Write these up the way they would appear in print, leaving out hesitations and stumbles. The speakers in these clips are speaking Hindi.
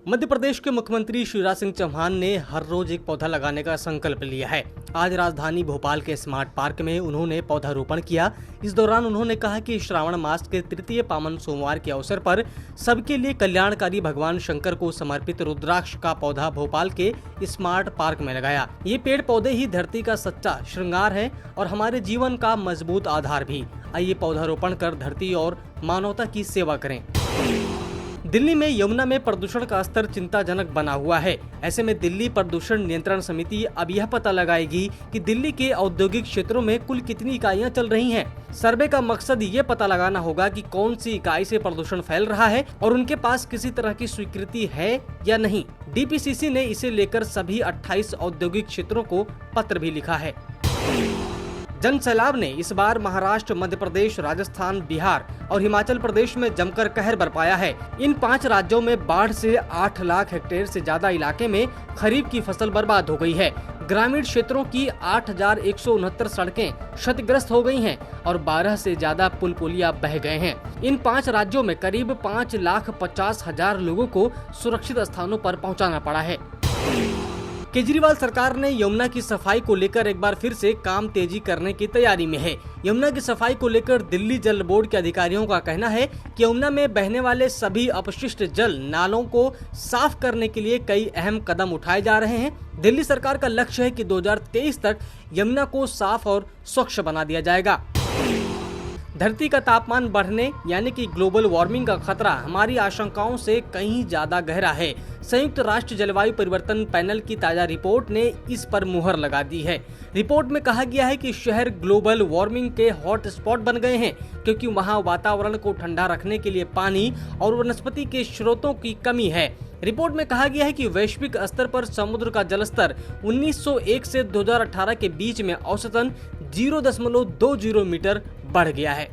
मध्य प्रदेश के मुख्यमंत्री शिवराज सिंह चौहान ने हर रोज एक पौधा लगाने का संकल्प लिया है। आज राजधानी भोपाल के स्मार्ट पार्क में उन्होंने पौधारोपण किया। इस दौरान उन्होंने कहा कि श्रावण मास के तृतीय पावन सोमवार के अवसर पर सबके लिए कल्याणकारी भगवान शंकर को समर्पित रुद्राक्ष का पौधा भोपाल के स्मार्ट पार्क में लगाया। ये पेड़ पौधे ही धरती का सच्चा श्रृंगार है और हमारे जीवन का मजबूत आधार भी। आइए पौधारोपण कर धरती और मानवता की सेवा करें। दिल्ली में यमुना में प्रदूषण का स्तर चिंताजनक बना हुआ है। ऐसे में दिल्ली प्रदूषण नियंत्रण समिति अब यह पता लगाएगी कि दिल्ली के औद्योगिक क्षेत्रों में कुल कितनी इकाइयां चल रही हैं। सर्वे का मकसद ये पता लगाना होगा कि कौन सी इकाई से प्रदूषण फैल रहा है और उनके पास किसी तरह की स्वीकृति है या नहीं। DPCC ने इसे लेकर सभी 28 औद्योगिक क्षेत्रों को पत्र भी लिखा है। जन सैलाब ने इस बार महाराष्ट्र, मध्य प्रदेश, राजस्थान, बिहार और हिमाचल प्रदेश में जमकर कहर बरपाया है। इन 5 राज्यों में बाढ़ से 8 लाख हेक्टेयर से ज्यादा इलाके में खरीफ की फसल बर्बाद हो गई है। ग्रामीण क्षेत्रों की 8,169 सड़कें क्षतिग्रस्त हो गई हैं और 12 से ज्यादा पुल पुलिया बह गए हैं। इन 5 राज्यों में करीब 5,50,000 लोगों को सुरक्षित स्थानों पर पहुंचाना पड़ा है। केजरीवाल सरकार ने यमुना की सफाई को लेकर एक बार फिर से काम तेजी करने की तैयारी में है। यमुना की सफाई को लेकर दिल्ली जल बोर्ड के अधिकारियों का कहना है कि यमुना में बहने वाले सभी अपशिष्ट जल नालों को साफ करने के लिए कई अहम कदम उठाए जा रहे हैं। दिल्ली सरकार का लक्ष्य है कि 2023 तक यमुना को साफ और स्वच्छ बना दिया जाएगा। धरती का तापमान बढ़ने यानी कि ग्लोबल वार्मिंग का खतरा हमारी आशंकाओं से कहीं ज्यादा गहरा है। संयुक्त राष्ट्र जलवायु परिवर्तन पैनल की ताजा रिपोर्ट ने इस पर मुहर लगा दी है। रिपोर्ट में कहा गया है कि शहर ग्लोबल वार्मिंग के हॉट स्पॉट बन गए हैं क्योंकि वहां वातावरण को ठंडा रखने के लिए पानी और वनस्पति के स्रोतों की कमी है। रिपोर्ट में कहा गया है कि वैश्विक स्तर पर समुद्र का जलस्तर 1901 से 2018 के बीच में औसतन 0.20 मीटर बढ़ गया है।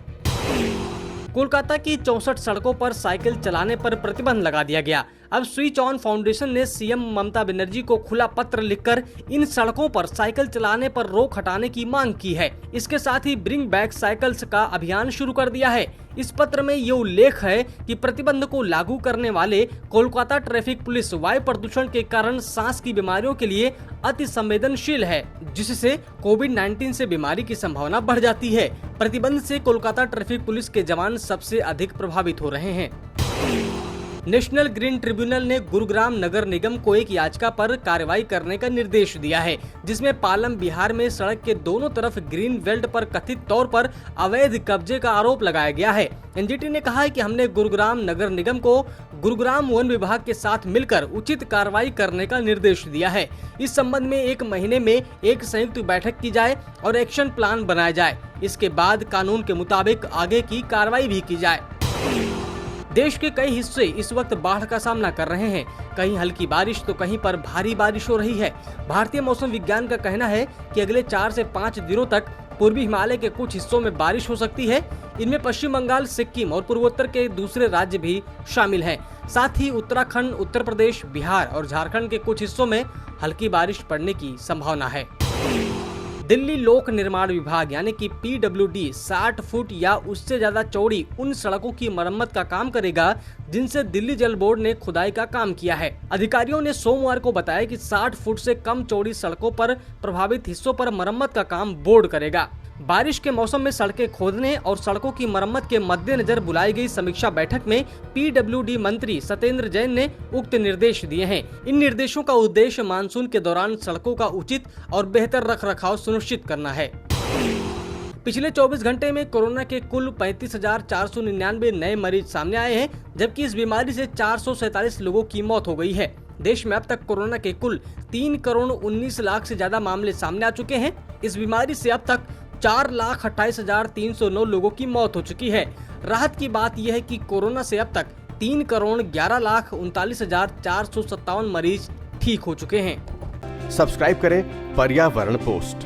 कोलकाता की 64 सड़कों पर साइकिल चलाने पर प्रतिबंध लगा दिया गया। अब स्विच ऑन फाउंडेशन ने सीएम ममता बनर्जी को खुला पत्र लिखकर इन सड़कों पर साइकिल चलाने पर रोक हटाने की मांग की है। इसके साथ ही ब्रिंग बैक साइकिल्स का अभियान शुरू कर दिया है। इस पत्र में ये उल्लेख है कि प्रतिबंध को लागू करने वाले कोलकाता ट्रैफिक पुलिस वायु प्रदूषण के कारण सांस की बीमारियों के लिए अति संवेदनशील है, जिससे कोविड-19 से बीमारी की संभावना बढ़ जाती है। प्रतिबंध से कोलकाता ट्रैफिक पुलिस के जवान सबसे अधिक प्रभावित हो रहे हैं। नेशनल ग्रीन ट्रिब्यूनल ने गुरुग्राम नगर निगम को एक याचिका पर कार्रवाई करने का निर्देश दिया है, जिसमें पालम बिहार में सड़क के दोनों तरफ ग्रीन बेल्ट पर कथित तौर पर अवैध कब्जे का आरोप लगाया गया है। NGT ने कहा है कि हमने गुरुग्राम नगर निगम को गुरुग्राम वन विभाग के साथ मिलकर उचित कार्रवाई करने का निर्देश दिया है। इस संबंध में 1 महीने में एक संयुक्त बैठक की जाए और एक्शन प्लान बनाया जाए। इसके बाद कानून के मुताबिक आगे की कार्रवाई भी की जाए। देश के कई हिस्से इस वक्त बाढ़ का सामना कर रहे हैं। कहीं हल्की बारिश तो कहीं पर भारी बारिश हो रही है। भारतीय मौसम विज्ञान का कहना है कि अगले 4 से 5 दिनों तक पूर्वी हिमालय के कुछ हिस्सों में बारिश हो सकती है। इनमें पश्चिम बंगाल, सिक्किम और पूर्वोत्तर के दूसरे राज्य भी शामिल हैं। साथ ही उत्तराखंड, उत्तर प्रदेश, बिहार और झारखंड के कुछ हिस्सों में हल्की बारिश पड़ने की संभावना है। दिल्ली लोक निर्माण विभाग यानी कि PWD 60 फुट या उससे ज्यादा चौड़ी उन सड़कों की मरम्मत का काम करेगा जिनसे दिल्ली जल बोर्ड ने खुदाई का काम किया है। अधिकारियों ने सोमवार को बताया कि 60 फुट से कम चौड़ी सड़कों पर प्रभावित हिस्सों पर मरम्मत का काम बोर्ड करेगा। बारिश के मौसम में सड़कें खोदने और सड़कों की मरम्मत के मद्देनजर बुलाई गई समीक्षा बैठक में PWD मंत्री सत्येंद्र जैन ने उक्त निर्देश दिए हैं। इन निर्देशों का उद्देश्य मानसून के दौरान सड़कों का उचित और बेहतर रखरखाव सुनिश्चित करना है। पिछले 24 घंटे में कोरोना के कुल 35,499 नए मरीज सामने आए हैं, जबकि इस बीमारी से 447 लोगों की मौत हो गई है। देश में अब तक कोरोना के कुल 3 करोड़ 19 लाख से ज्यादा मामले सामने आ चुके हैं। इस बीमारी से अब तक 4,28,309 लोगों की मौत हो चुकी है। राहत की बात यह है कि कोरोना से अब तक 3 करोड़ 11,39,457 मरीज ठीक हो चुके हैं। सब्सक्राइब करें पर्यावरण पोस्ट।